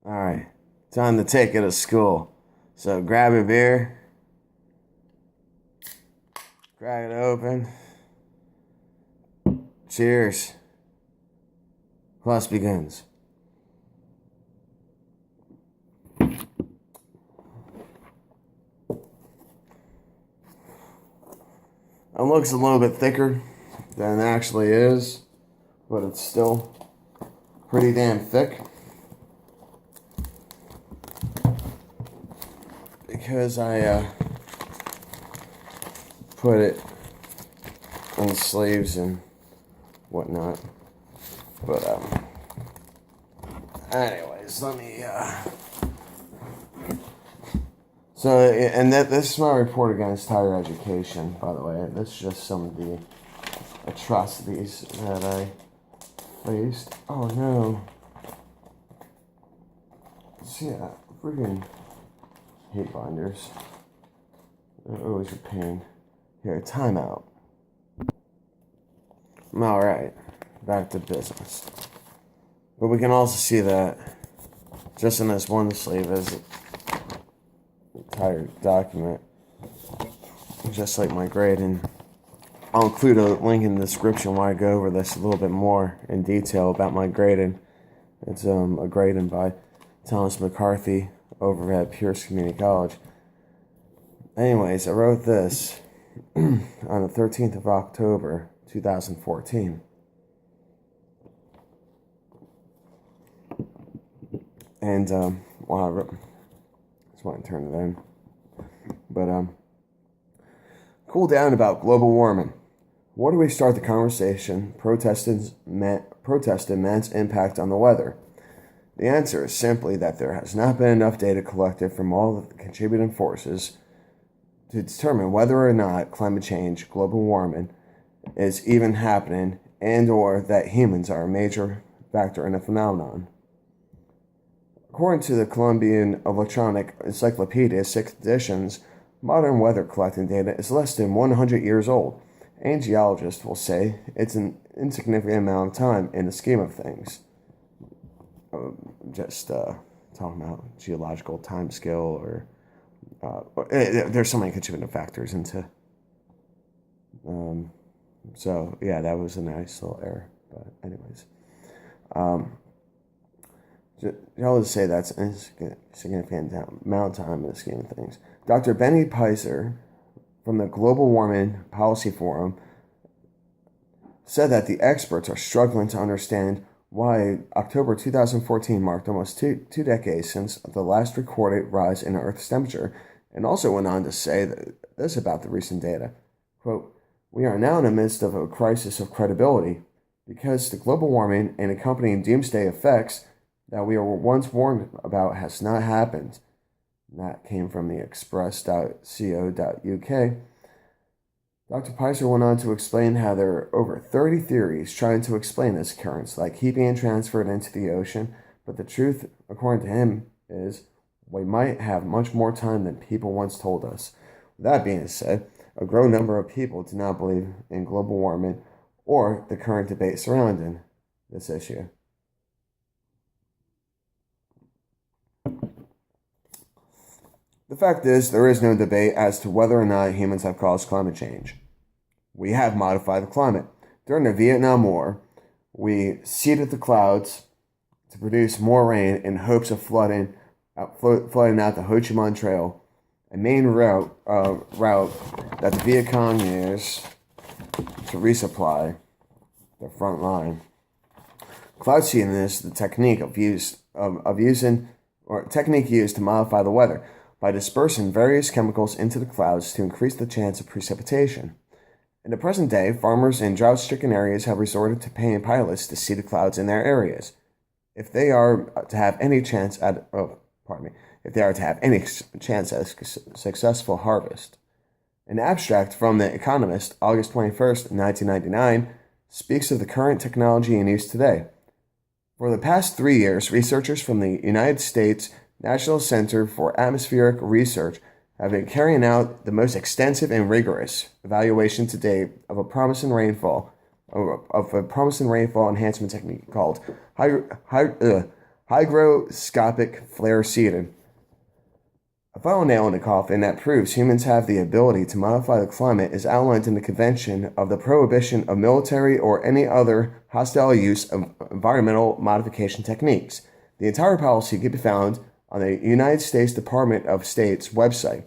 All right, time to take it to school. So grab a beer, crack it open. Cheers. Class begins. It looks a little bit thicker than it actually is, but it's still pretty damn thick. Because I put it on the sleeves and whatnot. But anyways, let me so and this is my report against higher education, by the way. This is just some of the atrocities that I faced. Oh no. See, freaking hate binders. They're always a pain. Here, timeout. Alright, back to business. But we can also see that just in this one sleeve is the entire document, just like my grade. And I'll include a link in the description where I go over this a little bit more in detail about my grading. It's a grading by Thomas McCarthy over at Pierce Community College. Anyways, I wrote this on the 13th of October, 2014. And, well, I wrote, that's why I turned it in. But, cool down about global warming. Where do we start the conversation protesting man's impact on the weather? The answer is simply that there has not been enough data collected from all of the contributing forces to determine whether or not climate change, global warming, is even happening, and or that humans are a major factor in the phenomenon. According to the Columbian Electronic Encyclopedia 6th editions, modern weather collecting data is less than 100 years old, and geologists will say it's an insignificant amount of time in the scheme of things. Just talking about geological time scale, or there's so many contributing factors into. So yeah, that was a nice little error. But anyways, I'll just say that's a significant amount of time in the scheme of things. Dr. Benny Peiser from the Global Warming Policy Forum said that the experts are struggling to understand why October 2014 marked almost two decades since the last recorded rise in Earth's temperature, and also went on to say this about the recent data. Quote, "We are now in the midst of a crisis of credibility because the global warming and accompanying doomsday effects that we were once warned about has not happened." And that came from the express.co.uk. Dr. Peiser went on to explain how there are over 30 theories trying to explain this occurrence, like heat being transferred into the ocean, but the truth, according to him, is we might have much more time than people once told us. With that being said, a growing number of people do not believe in global warming or the current debate surrounding this issue. The fact is, there is no debate as to whether or not humans have caused climate change. We have modified the climate. During the Vietnam War, we seeded the clouds to produce more rain in hopes of flooding out the Ho Chi Minh Trail, a main route that the Viet Cong used to resupply the front line. Cloud seeding is the technique used to modify the weather by dispersing various chemicals into the clouds to increase the chance of precipitation. In the present day, farmers in drought-stricken areas have resorted to paying pilots to see the clouds in their areas. If they are to have any chance at a successful harvest. An abstract from The Economist, August 21st, 1999, speaks of the current technology in use today. For the past 3 years, researchers from the United States National Center for Atmospheric Research have been carrying out the most extensive and rigorous evaluation to date of a promising rainfall enhancement technique called hygroscopic flare seeded. A final nail in the coffin that proves humans have the ability to modify the climate is outlined in the Convention of the Prohibition of Military or any other hostile use of environmental modification techniques. The entire policy can be found on the United States Department of State's website.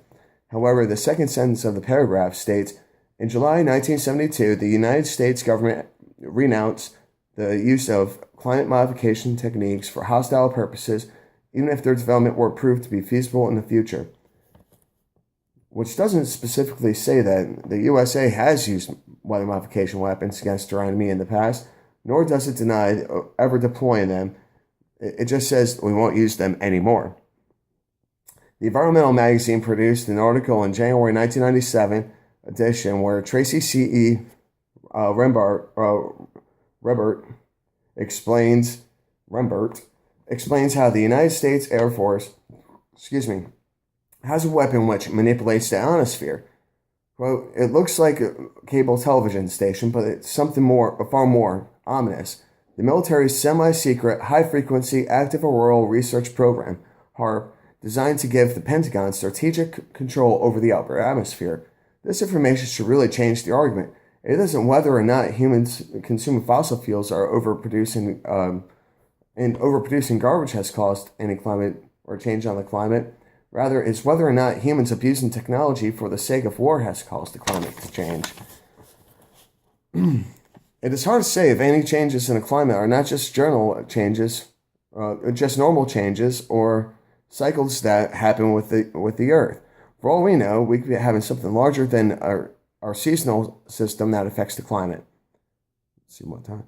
However, the second sentence of the paragraph states, in July 1972, the United States government renounced the use of climate modification techniques for hostile purposes, even if their development were proved to be feasible in the future. Which doesn't specifically say that the USA has used weather modification weapons against our enemy in the past, nor does it deny ever deploying them. It just says we won't use them anymore. The Environmental magazine produced an article in January 1997 edition where Tracy C.E. Rembert explains how the United States Air Force, has a weapon which manipulates the ionosphere. Quote, it looks like a cable television station, but it's something far more ominous. The military's semi-secret, high-frequency active auroral research program, HAARP, designed to give the Pentagon strategic control over the upper atmosphere. This information should really change the argument. It isn't whether or not humans consuming fossil fuels are overproducing and overproducing garbage has caused any climate or change on the climate. Rather, it's whether or not humans abusing technology for the sake of war has caused the climate to change. It is hard to say if any changes in the climate are not just general changes, just normal changes, or cycles that happen with the Earth. For all we know, we could be having something larger than our seasonal system that affects the climate. Let's see what time.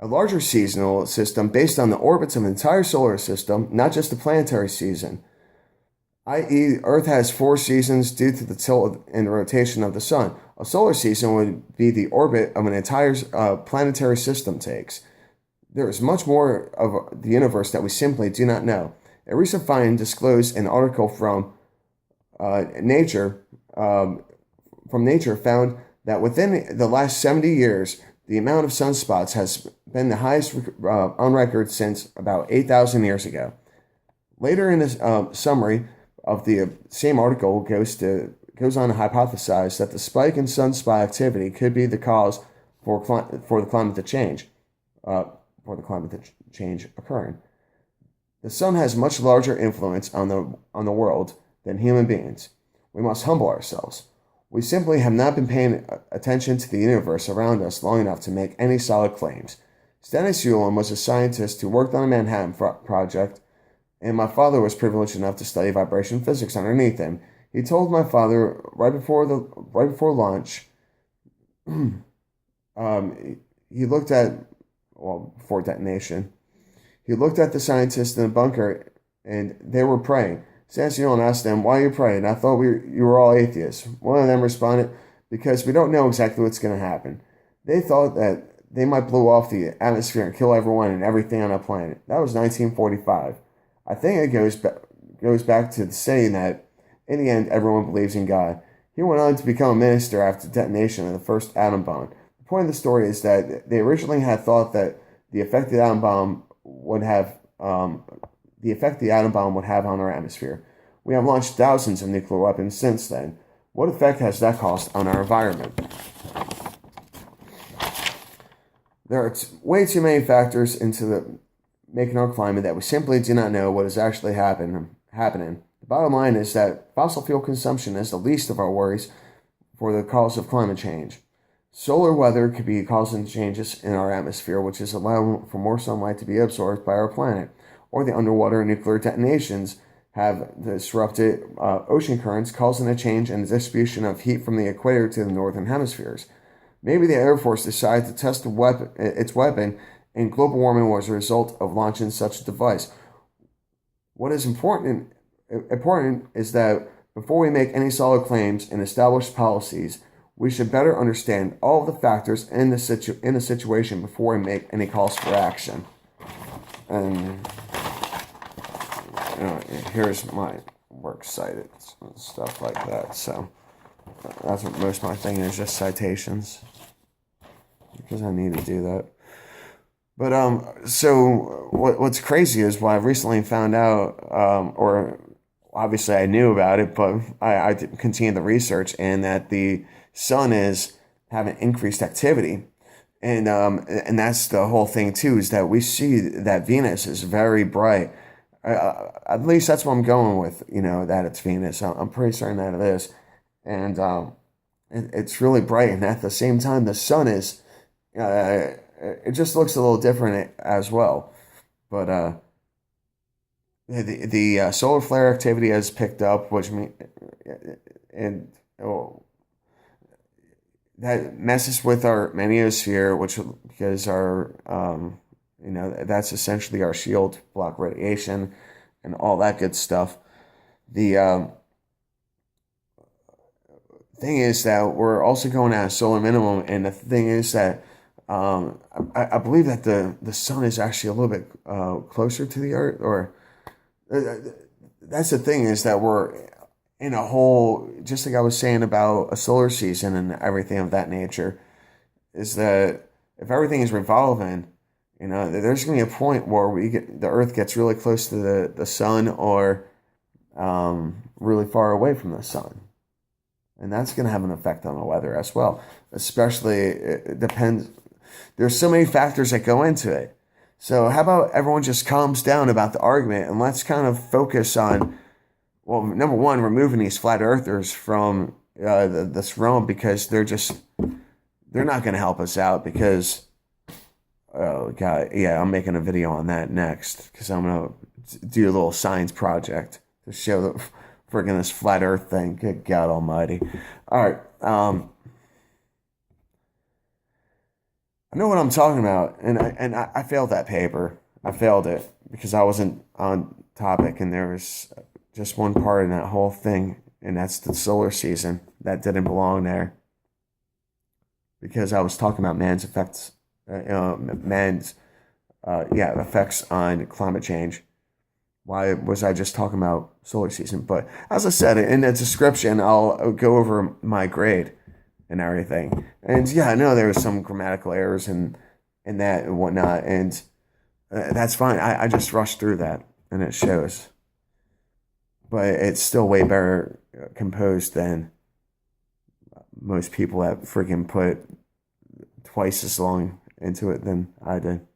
A larger seasonal system based on the orbits of an entire solar system, not just the planetary season, i.e., Earth has 4 seasons due to the tilt and the rotation of the sun. A solar season would be the orbit of an entire planetary system takes. There is much more of the universe that we simply do not know. A recent find disclosed an article from Nature found that within the last 70 years, the amount of sunspots has been the highest on record since about 8,000 years ago. Later in this summary of the same article goes on to hypothesize that the spike in sunspot activity could be the cause for the climate change occurring. The sun has much larger influence on the world than human beings. We must humble ourselves. We simply have not been paying attention to the universe around us long enough to make any solid claims. Stannis Ulam was a scientist who worked on the Manhattan Project, and my father was privileged enough to study vibration physics underneath him. He told my father right before lunch, before detonation, he looked at the scientists in the bunker, and they were praying. Stannis Ulam asked them, "Why are you praying? I thought you were all atheists." One of them responded, "Because we don't know exactly what's going to happen." They thought that they might blow off the atmosphere and kill everyone and everything on the planet. That was 1945. I think it goes back to saying that, in the end, everyone believes in God. He went on to become a minister after the detonation of the first atom bomb. The point of the story is that they originally had thought that the effect the atom bomb would have on our atmosphere. We have launched thousands of nuclear weapons since then. What effect has that caused on our environment? There are way too many factors into making our climate that we simply do not know what is actually happening. The bottom line is that fossil fuel consumption is the least of our worries for the cause of climate change. Solar weather could be causing changes in our atmosphere, which is allowing for more sunlight to be absorbed by our planet, or the underwater nuclear detonations have disrupted ocean currents, causing a change in the distribution of heat from the equator to the northern hemispheres. Maybe the Air Force decided to test its weapon, and global warming was a result of launching such a device. What is important is that before we make any solid claims and establish policies, we should better understand all of the factors in the situation before we make any calls for action. And here's my works cited, stuff like that. So that's what most of my thing is, just citations, because I need to do that. But so what's crazy is what I recently found out, or obviously I knew about it, but I continued the research, and that the sun is having increased activity, and that's the whole thing too, is that we see that Venus is very bright. At least that's what I'm going with, that it's Venus. I'm pretty certain that it is, and it's really bright, and at the same time, the sun is. It just looks a little different as well. But the solar flare activity has picked up, which mean and oh, that messes with our magnetosphere, which because our that's essentially our shield block radiation and all that good stuff. The thing is that we're also going at a solar minimum, and the thing is that I believe that the sun is actually a little bit closer to the Earth, or that's the thing, is that we're in a whole, just like I was saying about a solar season and everything of that nature, is that if everything is revolving, there's going to be a point where the Earth gets really close to the sun, or really far away from the sun. And that's going to have an effect on the weather as well. Especially, it depends. There's so many factors that go into it. So how about everyone just calms down about the argument, and let's kind of focus on, well, number one, removing these flat earthers from this realm, because they're not going to help us out, because, oh God, yeah, I'm making a video on that next, because I'm going to do a little science project to show the friggin' this flat earth thing. Good God almighty. All right. I know what I'm talking about, and I failed that paper. I failed it because I wasn't on topic, and there was just one part in that whole thing, and that's the solar season that didn't belong there, because I was talking about man's effects, effects on climate change. Why was I just talking about solar season? But as I said in the description, I'll go over my grade and everything. And yeah, I know there was some grammatical errors and that and whatnot, and that's fine. I just rushed through that, and it shows. But it's still way better composed than most people that freaking put twice as long into it than I did.